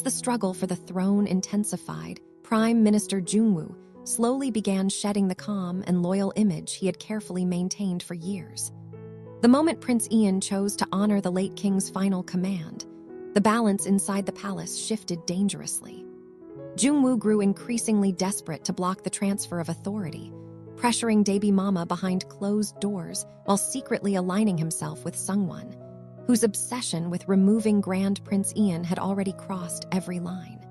the struggle for the throne intensified, Prime Minister Jung-woo slowly began shedding the calm and loyal image he had carefully maintained for years. The moment Prince Ian chose to honor the late king's final command, the balance inside the palace shifted dangerously. Jung-woo grew increasingly desperate to block the transfer of authority, pressuring baby mama behind closed doors while secretly aligning himself with Sungwon, whose obsession with removing Grand Prince Ian had already crossed every line.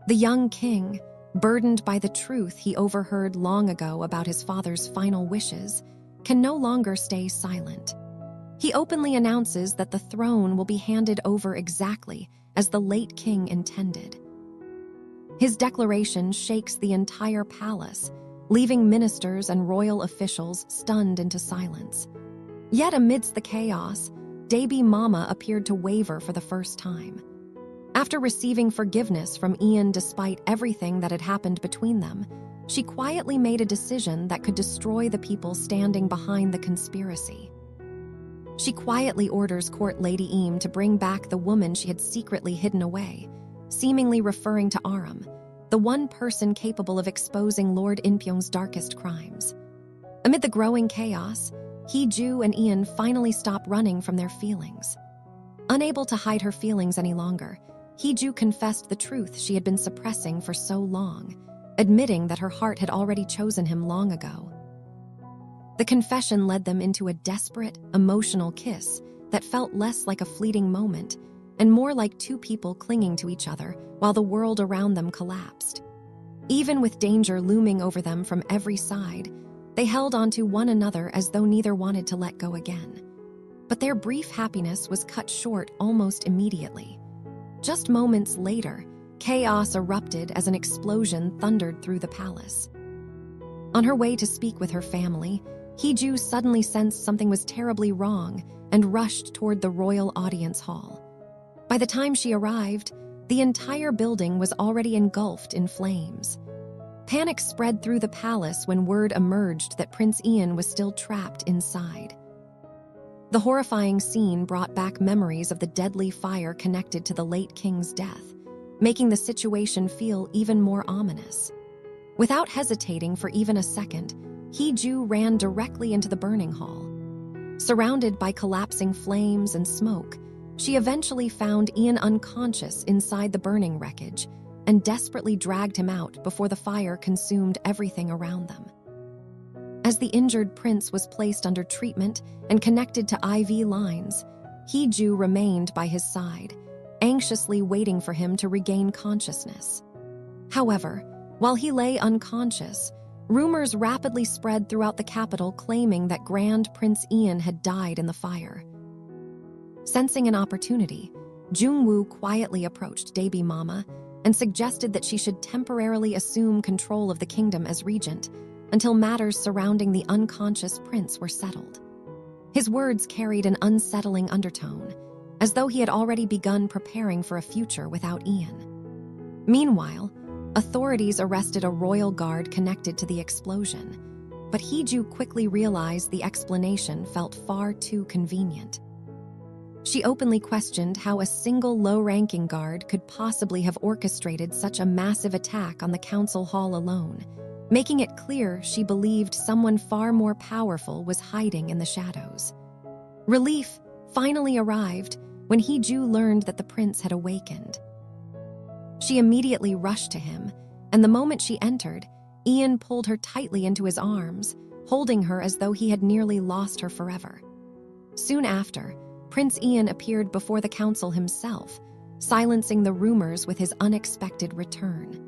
The young king, burdened by the truth he overheard long ago about his father's final wishes, can no longer stay silent. He openly announces that the throne will be handed over exactly as the late king intended. His declaration shakes the entire palace, leaving ministers and royal officials stunned into silence. Yet amidst the chaos, baby mama appeared to waver for the first time. After receiving forgiveness from Ian despite everything that had happened between them, she quietly made a decision that could destroy the people standing behind the conspiracy. She quietly orders Court Lady Eam to bring back the woman she had secretly hidden away, seemingly referring to Aram, the one person capable of exposing Lord Inpyeong's darkest crimes. Amid the growing chaos, Hee Joo and Ian finally stop running from their feelings. Unable to hide her feelings any longer, Hee Joo confessed the truth she had been suppressing for so long, admitting that her heart had already chosen him long ago. The confession led them into a desperate, emotional kiss that felt less like a fleeting moment and more like two people clinging to each other while the world around them collapsed. Even with danger looming over them from every side, they held onto one another as though neither wanted to let go again. But their brief happiness was cut short almost immediately. Just moments later, chaos erupted as an explosion thundered through the palace. On her way to speak with her family, Hee Joo suddenly sensed something was terribly wrong and rushed toward the royal audience hall. By the time she arrived, the entire building was already engulfed in flames. Panic spread through the palace when word emerged that Prince Ian was still trapped inside. The horrifying scene brought back memories of the deadly fire connected to the late king's death, making the situation feel even more ominous. Without hesitating for even a second, Hee Joo ran directly into the burning hall. Surrounded by collapsing flames and smoke, she eventually found Ian unconscious inside the burning wreckage and desperately dragged him out before the fire consumed everything around them. As the injured prince was placed under treatment and connected to IV lines, Hee Joo remained by his side, anxiously waiting for him to regain consciousness. However, while he lay unconscious, rumors rapidly spread throughout the capital claiming that Grand Prince Ian had died in the fire. Sensing an opportunity, Jung-woo quietly approached baby mama and suggested that she should temporarily assume control of the kingdom as regent until matters surrounding the unconscious prince were settled. His words carried an unsettling undertone, as though he had already begun preparing for a future without Ian. Meanwhile, authorities arrested a royal guard connected to the explosion, but Hee Joo quickly realized the explanation felt far too convenient. She openly questioned how a single low-ranking guard could possibly have orchestrated such a massive attack on the council hall alone, making it clear she believed someone far more powerful was hiding in the shadows. Relief finally arrived when Hee Joo learned that the prince had awakened. She immediately rushed to him, and the moment she entered, Ian pulled her tightly into his arms, holding her as though he had nearly lost her forever. Soon after, Prince Ian appeared before the council himself, silencing the rumors with his unexpected return.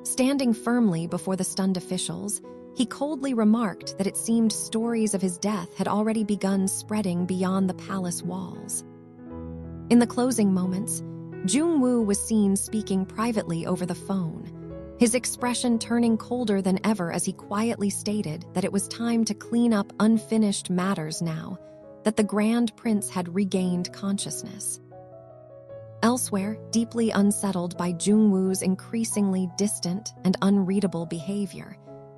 Standing firmly before the stunned officials, he coldly remarked that it seemed stories of his death had already begun spreading beyond the palace walls. In the closing moments, Jung-woo was seen speaking privately over the phone, his expression turning colder than ever as he quietly stated that it was time to clean up unfinished matters now that the Grand Prince had regained consciousness. Elsewhere, deeply unsettled by Jung-woo's increasingly distant and unreadable behavior,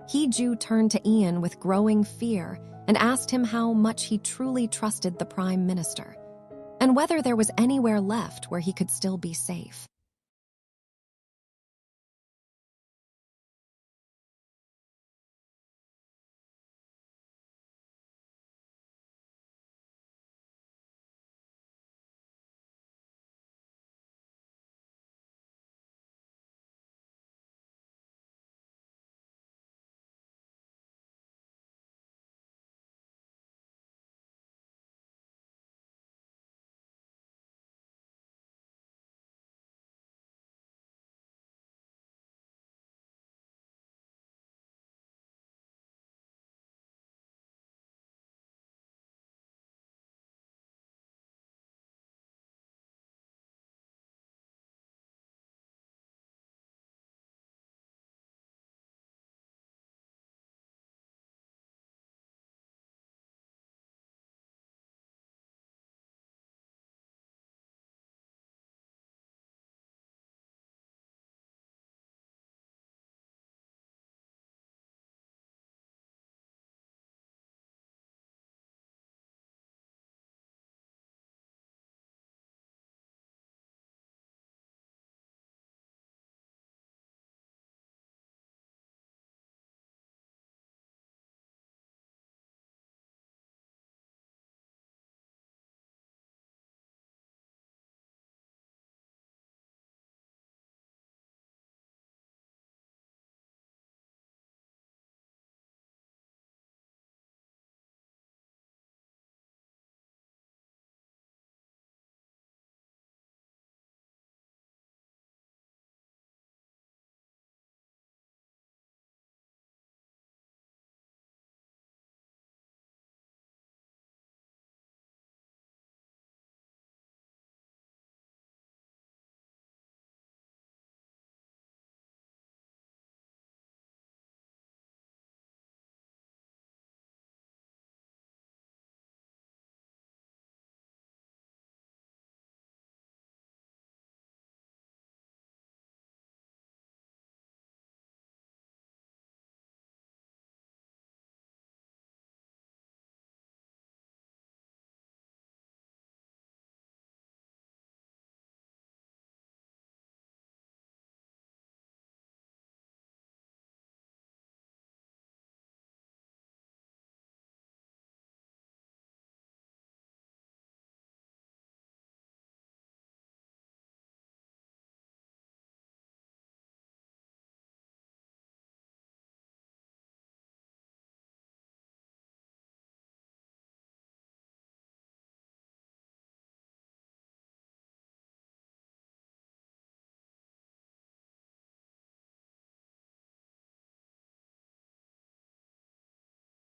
Hee Joo turned to Ian with growing fear and asked him how much he truly trusted the Prime Minister, and whether there was anywhere left where he could still be safe.